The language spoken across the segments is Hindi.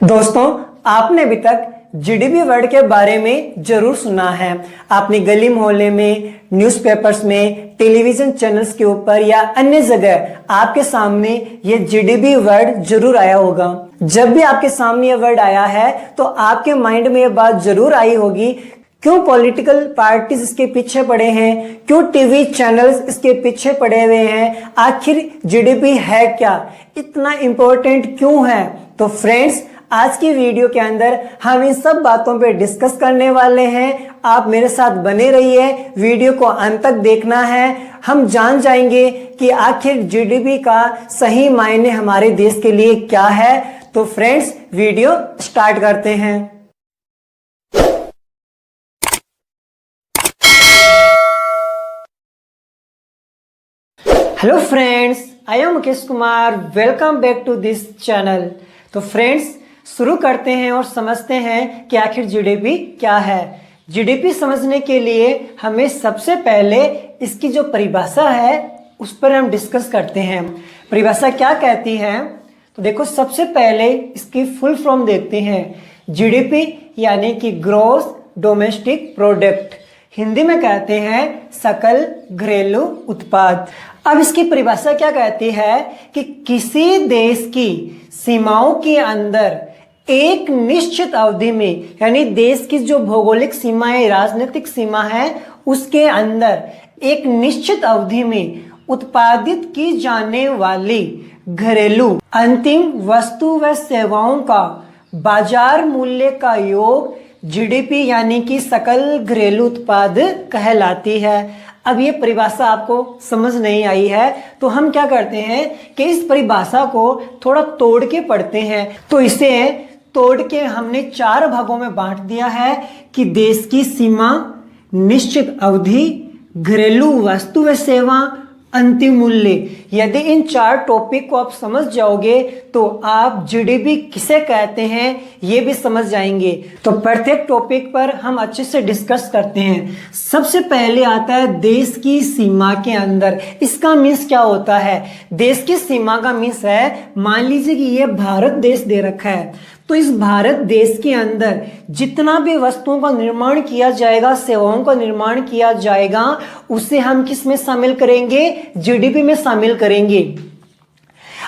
दोस्तों, आपने अभी तक जीडीपी वर्ड के बारे में जरूर सुना है। आपने गली मोहल्ले में, न्यूज़पेपर्स में, टेलीविजन चैनल्स के ऊपर या अन्य जगह आपके सामने ये जीडीपी वर्ड जरूर आया होगा। जब भी आपके सामने ये वर्ड आया है तो आपके माइंड में ये बात जरूर आई होगी, क्यों पॉलिटिकल पार्टीज इसके पीछे पड़े हैं, क्यों टीवी चैनल्स इसके पीछे पड़े हुए हैं, आखिर जीडीपी है क्या, इतना इंपॉर्टेंट क्यों है। तो फ्रेंड्स, आज की वीडियो के अंदर हम इन सब बातों पे डिस्कस करने वाले हैं। आप मेरे साथ बने रहिए, वीडियो को अंत तक देखना है। हम जान जाएंगे कि आखिर जीडीपी का सही मायने हमारे देश के लिए क्या है। तो फ्रेंड्स, वीडियो स्टार्ट करते हैं। Hello friends, I am Mukesh Kumar, welcome back to this channel. तो फ्रेंड्स, शुरू करते हैं और समझते हैं कि आखिर जीडीपी क्या है। जीडीपी समझने के लिए हमें सबसे पहले इसकी जो परिभाषा है उस पर हम डिस्कस करते हैं। परिभाषा क्या कहती है, तो देखो, सबसे पहले इसकी फुल फॉर्म देखते हैं। जीडीपी यानी कि ग्रॉस डोमेस्टिक प्रोडक्ट, हिंदी में कहते हैं सकल घरेलू उत्पाद। अब इसकी परिभाषा क्या कहती है कि किसी देश की सीमाओं के अंदर एक निश्चित अवधि में, यानी देश की जो भौगोलिक सीमा है, राजनीतिक सीमा है, उसके अंदर एक निश्चित अवधि में उत्पादित की जाने वाली घरेलू अंतिम वस्तु व सेवाओं का बाजार मूल्य का योग जीडीपी यानी कि सकल घरेलू उत्पाद कहलाती है। अब ये परिभाषा आपको समझ नहीं आई है तो हम क्या करते हैं कि इस परिभाषा को थोड़ा तोड़ के पढ़ते हैं। तो इसे तोड़ के हमने 4 भागों में बांट दिया है कि देश की सीमा, निश्चित अवधि, घरेलू वस्तु व सेवा, अंतिम मूल्य। यदि इन 4 टॉपिक को आप समझ जाओगे तो आप जीडीपी किसे कहते हैं ये भी समझ जाएंगे। तो प्रत्येक टॉपिक पर हम अच्छे से डिस्कस करते हैं। सबसे पहले आता है देश की सीमा के अंदर। इसका मीन्स क्या होता है? देश की सीमा का मीन्स है, मान लीजिए कि ये भारत देश दे रखा है, तो इस भारत देश के अंदर जितना भी वस्तुओं का निर्माण किया जाएगा, सेवाओं का निर्माण किया जाएगा, उसे हम किस में शामिल करेंगे? जीडीपी में शामिल करेंगे।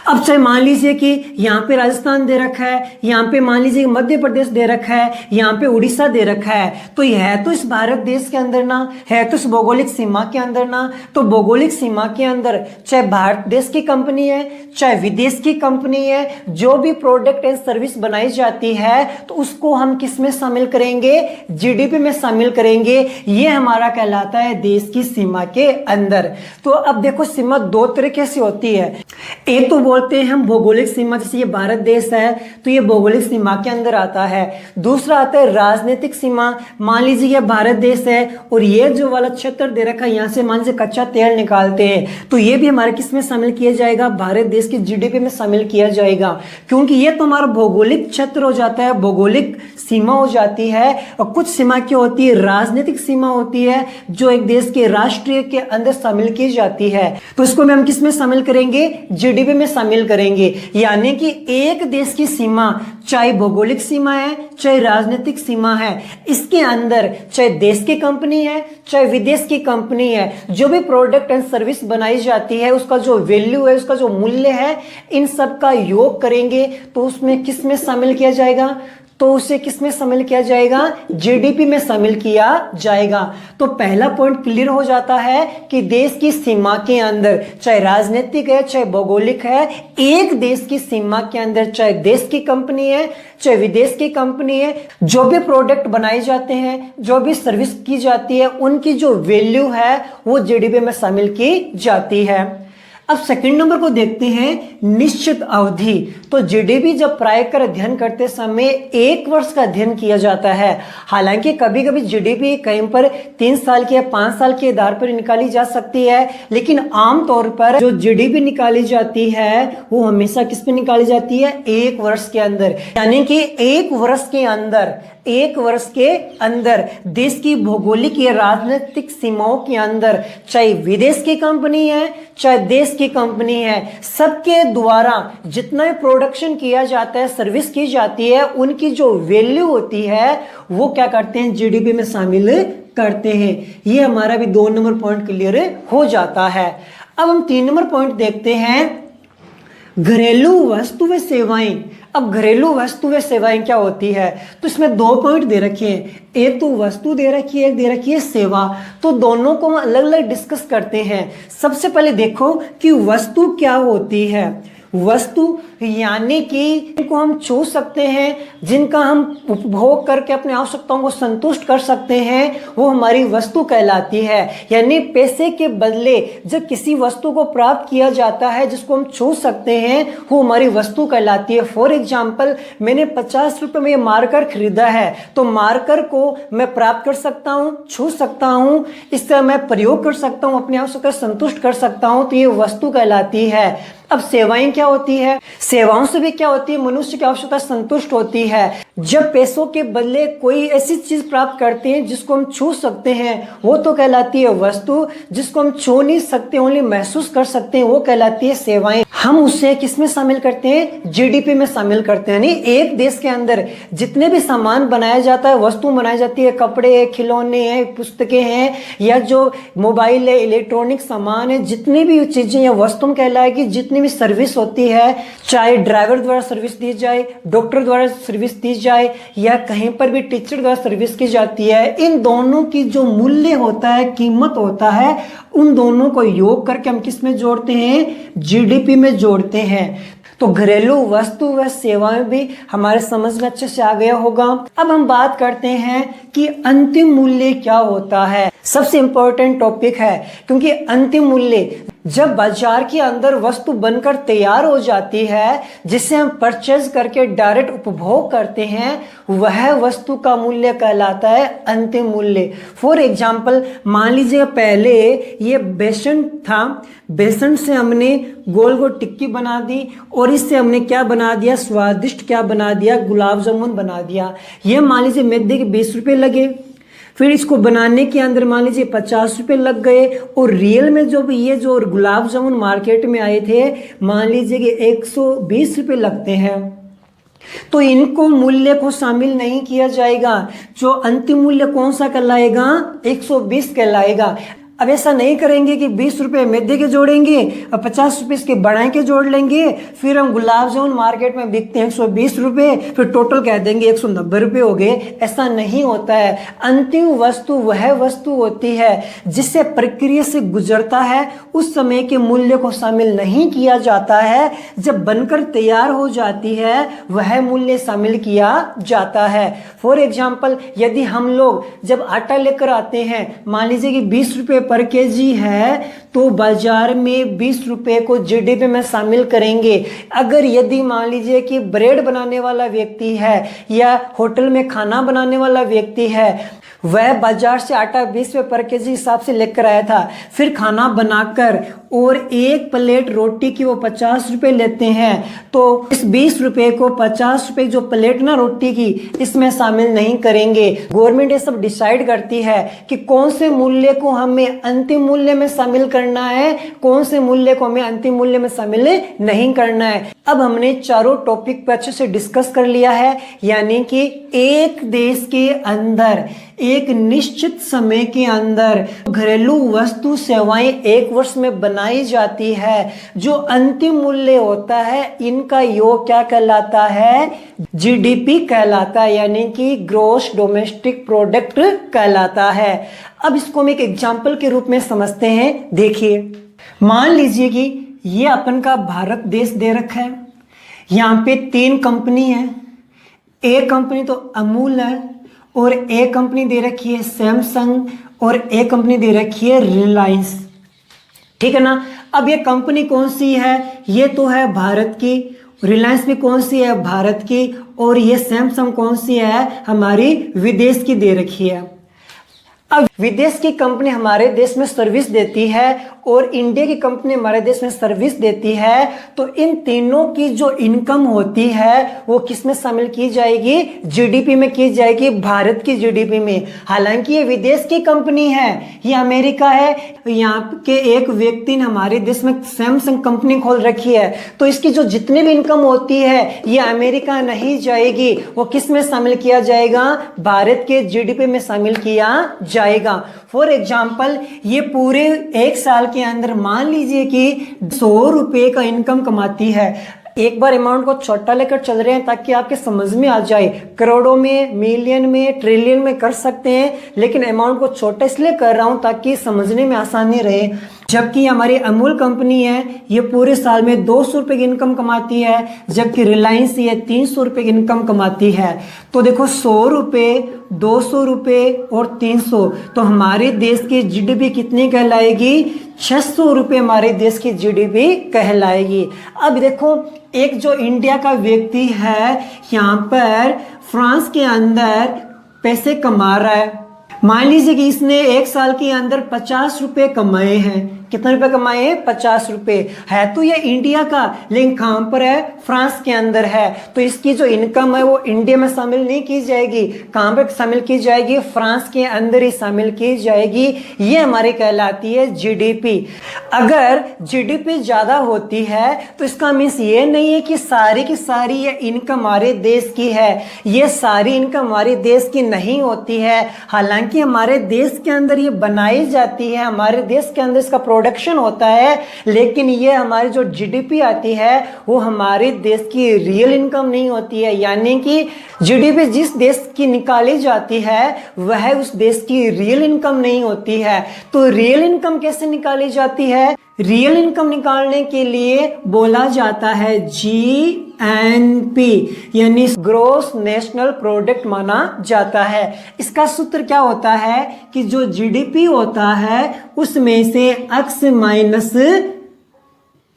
अब चाहे मान लीजिए कि यहाँ पे राजस्थान दे रखा है, यहाँ पे मान लीजिए मध्य प्रदेश दे रखा है, यहाँ पे उड़ीसा दे रखा है, तो यह है तो इस भारत देश के अंदर ना, है तो इस भौगोलिक सीमा के अंदर ना। तो भौगोलिक सीमा के अंदर चाहे भारत देश की कंपनी है, चाहे विदेश की कंपनी है, जो भी प्रोडक्ट एंड सर्विस बनाई जाती है तो उसको हम किस में शामिल करेंगे? जीडीपी में शामिल करेंगे। ये हमारा कहलाता है देश की सीमा के अंदर। तो अब देखो, सीमा 2 तरीके से होती है। एक तो बोलते हैं हम भौगोलिक सीमा, जैसे ये भारत देश है तो ये भौगोलिक सीमा के अंदर आता है। दूसरा आता है राजनीतिक सीमा। मान लीजिए ये भारत देश है और ये जो वाला क्षेत्र दे रखा है, यहाँ से मान लीजिए कच्चा तेल निकालते हैं, तो ये भी हमारे किस में शामिल किया जाएगा? भारत देश की जीडीपी में शामिल किया जाएगा, क्योंकि ये तो हमारा भौगोलिक क्षेत्र हो जाता है, भौगोलिक सीमा हो जाती है। और कुछ सीमा क्या होती है? राजनीतिक सीमा होती है, जो एक देश के राष्ट्रीय के अंदर शामिल की जाती है। तो इसको हम किस में शामिल करेंगे? जीडीपी में शामिल करेंगे। यानी कि एक देश की सीमा, चाहे भौगोलिक सीमा है, चाहे राजनीतिक सीमा है, इसके अंदर चाहे देश की कंपनी है, चाहे विदेश की कंपनी है, जो भी प्रोडक्ट एंड सर्विस बनाई जाती है, उसका जो वैल्यू है, उसका जो मूल्य है, इन सब का योग करेंगे तो उसमें किस में शामिल किया जाएगा? तो उसे किस में शामिल किया जाएगा? जीडीपी में शामिल किया जाएगा। तो पहला पॉइंट क्लियर हो जाता है कि देश की सीमा के अंदर, चाहे राजनीतिक है, चाहे भौगोलिक है, एक देश की सीमा के अंदर, चाहे देश की कंपनी है, चाहे विदेश की कंपनी है, जो भी प्रोडक्ट बनाए जाते हैं, जो भी सर्विस की जाती है, उनकी जो वैल्यू है वो जीडीपी में शामिल की जाती है। अब सेकंड नंबर को देखते हैं, निश्चित अवधि। तो जीडीपी जब प्रायकर अध्ययन करते समय 1 वर्ष का अध्ययन किया जाता है। हालांकि कभी कभी जीडीपी कहीं पर 3 साल के या 5 साल के आधार पर निकाली जा सकती है, लेकिन आमतौर पर जो जीडीपी निकाली जाती है वो हमेशा किस पे निकाली जाती है? 1 वर्ष के अंदर। यानी कि 1 वर्ष के अंदर, 1 वर्ष के अंदर देश की भौगोलिक या राजनीतिक सीमाओं के अंदर, चाहे विदेश की कंपनी है, चाहे देश की कंपनी है, सबके द्वारा जितना भी प्रोडक्ट प्रोडक्शन किया जाता है, सर्विस की जाती है, उनकी जो वैल्यू होती है वो क्या करते हैं, जीडीपी में शामिल करते हैं। ये हमारा भी 2 नंबर पॉइंट क्लियर हो जाता है। अब हम 3 नंबर पॉइंट देखते हैं, घरेलू वस्तु व सेवाएं। अब घरेलू वस्तु व सेवाएं क्या होती है, तो इसमें 2 पॉइंट दे रखे हैं, एक तो वस्तु दे रखी है, एक दे रखी है सेवा। तो दोनों को हम अलग अलग डिस्कस करते हैं। सबसे पहले देखो कि वस्तु क्या होती है। वस्तु यानी कि इनको हम छू सकते हैं, जिनका हम उपभोग करके अपनी आवश्यकताओं को संतुष्ट कर सकते हैं, वो हमारी वस्तु कहलाती है। यानी पैसे के बदले जब किसी वस्तु को प्राप्त किया जाता है जिसको हम छू सकते हैं, वो हमारी वस्तु कहलाती है। फॉर एग्जाम्पल, मैंने 50 रुपये में ये मार्कर खरीदा है, तो मार्कर को मैं प्राप्त कर सकता हूँ, छू सकता हूँ, इससे मैं प्रयोग कर सकता हूँ, अपनी आवश्यकता संतुष्ट कर सकता हूँ, तो ये वस्तु कहलाती है। अब सेवाएं क्या होती है, सेवाओं से भी क्या होती है, मनुष्य की आवश्यकता संतुष्ट होती है। जब पैसों के बदले कोई ऐसी चीज प्राप्त करते हैं जिसको हम छू सकते हैं, वो तो कहलाती है वस्तु। जिसको हम छू नहीं सकते, ओनली महसूस कर सकते हैं, वो कहलाती है सेवाएं। हम उसे किसमें शामिल करते हैं, जीडीपी में शामिल करते हैं। यानी एक देश के अंदर जितने भी सामान बनाया जाता है, वस्तु बनाई जाती है, कपड़े है, खिलौने हैं, पुस्तकें हैं, या जो मोबाइल है, इलेक्ट्रॉनिक सामान है, जितनी भी चीजें या वस्तु कहलाएगी। जितनी भी सर्विस होती है, चाहे ड्राइवर द्वारा सर्विस दी जाए, डॉक्टर द्वारा सर्विस दी जाए, या कहीं पर भी टीचर द्वारा सर्विस की जाती है, इन दोनों की जो मूल्य होता है, कीमत होता है, उन दोनों को योग करके हम किस में जोड़ते हैं, जीडीपी में जोड़ते हैं। तो घरेलू वस्तु व सेवाएं भी हमारे समझ में अच्छे से आ गया होगा। अब हम बात करते हैं कि अंतिम मूल्य क्या होता है। सबसे इंपॉर्टेंट टॉपिक है, क्योंकि अंतिम मूल्य जब बाजार के अंदर वस्तु बनकर तैयार हो जाती है, जिसे हम परचेज करके डायरेक्ट उपभोग करते हैं, वह वस्तु का मूल्य कहलाता है अंतिम मूल्य। फॉर एग्जाम्पल, मान लीजिए पहले ये बेसन था, बेसन से हमने गोल गोल टिक्की बना दी, और इससे हमने क्या बना दिया, स्वादिष्ट क्या बना दिया, गुलाब जामुन बना दिया। ये मान लीजिए मैदे के 20 रुपये लगे, फिर इसको बनाने के अंदर मान लीजिए 50 रुपये लग गए, और रियल में जो भी ये जो गुलाब जामुन मार्केट में आए थे, मान लीजिए कि 120 रुपये लगते हैं। तो इनको मूल्य को शामिल नहीं किया जाएगा। जो अंतिम मूल्य कौन सा कहलाएगा, 120 कहलाएगा। अब ऐसा नहीं करेंगे कि 20 रुपये मैदे के जोड़ेंगे और 50 रुपये इसके बढ़ा के जोड़ लेंगे, फिर हम गुलाब जामुन मार्केट में बिकते हैं 120 रुपये, फिर टोटल कह देंगे 190 रुपये हो गए। ऐसा नहीं होता है। अंतिम वस्तु वह वस्तु होती है जिससे प्रक्रिया से गुजरता है, उस समय के मूल्य को शामिल नहीं किया जाता है। जब बनकर तैयार हो जाती है, वह मूल्य शामिल किया जाता है। फॉर एग्जाम्पल, यदि हम लोग जब आटा लेकर आते हैं, मान लीजिए कि 20 रुपये पर केजी है, तो बाजार में 20 रुपये को जीडीपी में शामिल करेंगे। अगर यदि मान लीजिए कि ब्रेड बनाने वाला व्यक्ति है या होटल में खाना बनाने वाला व्यक्ति है, वह बाजार से आटा 20 रुपये पर केजी हिसाब से लेकर आया था, फिर खाना बनाकर और एक प्लेट रोटी की वो 50 रुपये लेते हैं, तो इस 20 रुपये को 50 रुपये जो प्लेट ना रोटी की, इसमें शामिल नहीं करेंगे। गवर्नमेंट ये सब डिसाइड करती है कि कौन से मूल्य को हमें अंतिम मूल्य में शामिल करना है, कौन से मूल्य को हमें अंतिम मूल्य में शामिल नहीं करना है। अब हमने चारों टॉपिक पर अच्छे से डिस्कस कर लिया है। यानी कि एक देश के अंदर एक निश्चित समय के अंदर घरेलू वस्तु सेवाएं 1 वर्ष में बनाई जाती है। जो अंतिम मूल्य होता है, इनका योग क्या कहलाता है, जीडीपी कहलाता है, यानी कि ग्रॉस डोमेस्टिक प्रोडक्ट कहलाता है। अब इसको हम एक एग्जाम्पल के रूप में समझते हैं। देखिए, मान लीजिए कि ये अपन का भारत देश दे रखा है। यहाँ पे 3 कंपनी है। एक कंपनी तो अमूल है, और एक कंपनी दे रखी है सैमसंग, और एक कंपनी दे रखी है रिलायंस। ठीक है ना। अब ये कंपनी कौन सी है, ये तो है भारत की। रिलायंस भी कौन सी है, भारत की। और ये सैमसंग कौन सी है, हमारी विदेश की दे रखी है। अब विदेश की कंपनी हमारे देश में सर्विस देती है और इंडिया की कंपनी हमारे देश में सर्विस देती है, तो इन तीनों की जो इनकम होती है वो किस में शामिल की जाएगी? जीडीपी में की जाएगी, भारत की जीडीपी में। हालांकि ये विदेश की कंपनी है, ये अमेरिका है। यहाँ के एक व्यक्ति ने हमारे देश में सैमसंग कंपनी खोल रखी है, तो इसकी जो जितनी भी इनकम होती है ये अमेरिका नहीं जाएगी, वो किस में शामिल किया जाएगा? भारत के जीडीपी में शामिल किया जाएगा। फॉर एग्जाम्पल, ये पूरे एक साल के अंदर मान लीजिए कि 100 रुपए का इनकम कमाती है। एक बार अमाउंट को छोटा लेकर चल रहे हैं ताकि आपके समझ में आ जाए। करोड़ों में, मिलियन में, ट्रिलियन में कर सकते हैं, लेकिन अमाउंट को छोटा इसलिए कर रहा हूं ताकि समझने में आसानी रहे। जबकि हमारी अमूल कंपनी है, ये पूरे साल में 200 रुपए की इनकम कमाती है, जबकि रिलायंस ये 300 रुपए की इनकम कमाती है। तो देखो 100 रुपए, 200 रुपए और 300, तो हमारे देश की जीडीपी कितनी कहलाएगी? 600 रुपए हमारे देश की जीडीपी कहलाएगी। अब देखो, एक जो इंडिया का व्यक्ति है यहाँ पर फ्रांस के अंदर पैसे कमा रहा है। मान लीजिए कि इसने एक साल के अंदर 50 रुपए कमाए हैं। कितने रुपए कमाए हैं? 50 रुपए। है तो ये इंडिया का, लेकिन कहां पर है? फ्रांस के अंदर है। तो इसकी जो इनकम है वो इंडिया में शामिल नहीं की जाएगी। कहां पर शामिल की जाएगी? फ्रांस के अंदर ही शामिल की जाएगी। ये हमारी कहलाती है जीडीपी। अगर जीडीपी ज्यादा होती है तो इसका मीन्स ये नहीं है कि सारी की सारी ये इनकम हमारे देश की है। ये सारी इनकम हमारे देश की नहीं होती है। हालांकि हमारे देश के अंदर ये बनाई जाती है, हमारे देश के अंदर इसका प्रोडक्शन होता है, लेकिन ये हमारी जो जीडीपी आती है वो हमारे देश की रियल इनकम नहीं होती है। यानी कि जीडीपी जिस देश की निकाली जाती है वह उस देश की रियल इनकम नहीं होती है। तो रियल इनकम कैसे निकाली जाती है? रियल इनकम निकालने के लिए बोला जाता है जीएनपी, यानी ग्रोस नेशनल प्रोडक्ट माना जाता है। इसका सूत्र क्या होता है कि जो जीडीपी होता है उसमें से एक्स माइनस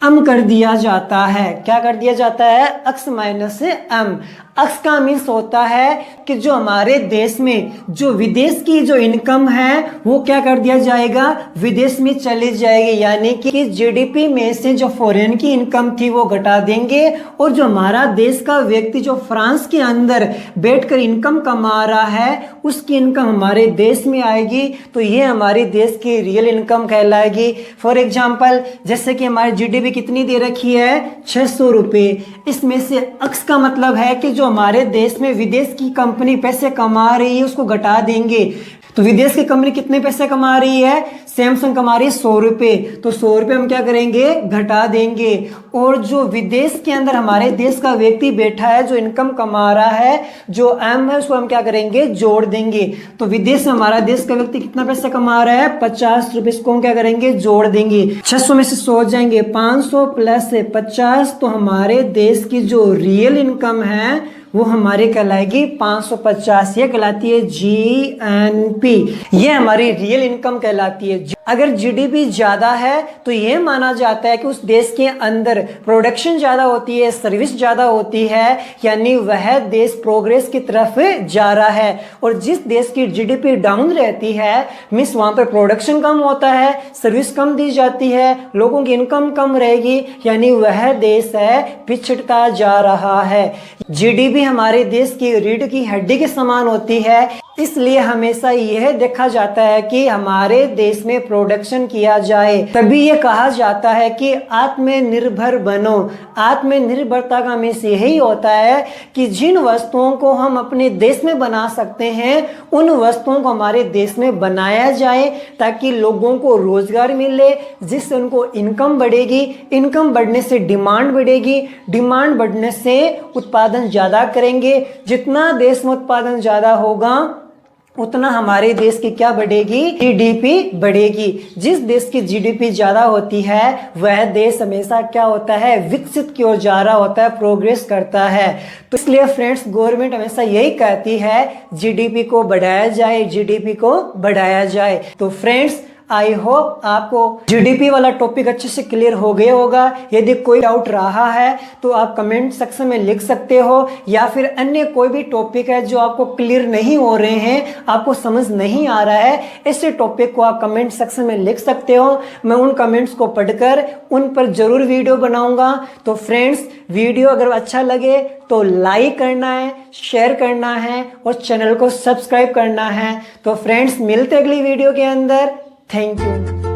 एम कर दिया जाता है। क्या कर दिया जाता है? X minus M. एक्स का मीन्स होता है कि जो हमारे देश में जो विदेश की जो इनकम है वो क्या कर दिया जाएगा? विदेश में चली जाएगी। यानी कि जीडीपी में से जो फॉरेन की इनकम थी वो घटा देंगे, और जो हमारा देश का व्यक्ति जो फ्रांस के अंदर बैठकर इनकम कमा रहा है उसकी इनकम हमारे देश में आएगी। तो ये हमारे देश की रियल इनकम कहलाएगी। फॉर एग्जाम्पल, जैसे कि हमारी जीडीपी कितनी दे रखी है? 600 रुपए। इसमें से एक्स का मतलब है कि जो हमारे देश में विदेश की कंपनी पैसे कमा रही है उसको घटा देंगे। तो विदेश की कंपनी कितने पैसे कमा रही है? सैमसंग कमा रही है 100 रुपए। तो 100 रुपए हम क्या करेंगे? घटा देंगे। और जो विदेश के अंदर हमारे देश का व्यक्ति बैठा है जो इनकम कमा रहा है, जो एम है, उसको हम क्या करेंगे? जोड़ देंगे। तो विदेश में हमारा देश का व्यक्ति कितना पैसा कमा रहा है? 50 रुपए। इसको हम क्या करेंगे? जोड़ देंगे। 600 में से 100 जाएंगे, 500 प्लस 50, तो हमारे देश की जो रियल इनकम है वो हमारी कहलाएगी 550। ये कहलाती है जीएनपी। ये हमारी रियल इनकम कहलाती है। अगर जीडीपी ज्यादा है तो ये माना जाता है कि उस देश के अंदर प्रोडक्शन ज्यादा होती है, सर्विस ज्यादा होती है, यानी वह देश प्रोग्रेस की तरफ जा रहा है। और जिस देश की जीडीपी डाउन रहती है, मीन्स वहां पर प्रोडक्शन कम होता है, सर्विस कम दी जाती है, लोगों की इनकम कम रहेगी, यानी वह देश है पिछड़ता जा रहा है। जीडीपी हमारे देश की रीढ़ की हड्डी के समान होती है, इसलिए हमेशा यह देखा जाता है कि हमारे देश में प्रोडक्शन किया जाए। तभी ये कहा जाता है कि आत्मनिर्भर बनो। आत्मनिर्भरता का मीन्स यही होता है कि जिन वस्तुओं को हम अपने देश में बना सकते हैं उन वस्तुओं को हमारे देश में बनाया जाए, ताकि लोगों को रोजगार मिले, जिससे उनको इनकम बढ़ेगी। इनकम बढ़ने से डिमांड बढ़ेगी, डिमांड बढ़ने से उत्पादन ज्यादा करेंगे। जितना देश में उत्पादन ज्यादा होगा उतना हमारे देश की क्या बढ़ेगी? जीडीपी बढ़ेगी। जिस देश की जीडीपी ज्यादा होती है वह देश हमेशा क्या होता है? विकसित की ओर जा रहा होता है, प्रोग्रेस करता है। तो इसलिए फ्रेंड्स, गवर्नमेंट हमेशा यही कहती है जीडीपी को बढ़ाया जाए, जीडीपी को बढ़ाया जाए। तो फ्रेंड्स, आई होप आपको जीडीपी वाला टॉपिक अच्छे से क्लियर हो गया होगा। यदि कोई डाउट रहा है तो आप कमेंट सेक्शन में लिख सकते हो, या फिर अन्य कोई भी टॉपिक है जो आपको क्लियर नहीं हो रहे हैं, आपको समझ नहीं आ रहा है, ऐसे टॉपिक को आप कमेंट सेक्शन में लिख सकते हो। मैं उन कमेंट्स को पढ़कर उन पर जरूर वीडियो बनाऊंगा। तो फ्रेंड्स, वीडियो अगर अच्छा लगे तो लाइक करना है, शेयर करना है और चैनल को सब्सक्राइब करना है। तो फ्रेंड्स, मिलते अगली वीडियो के अंदर। Thank you.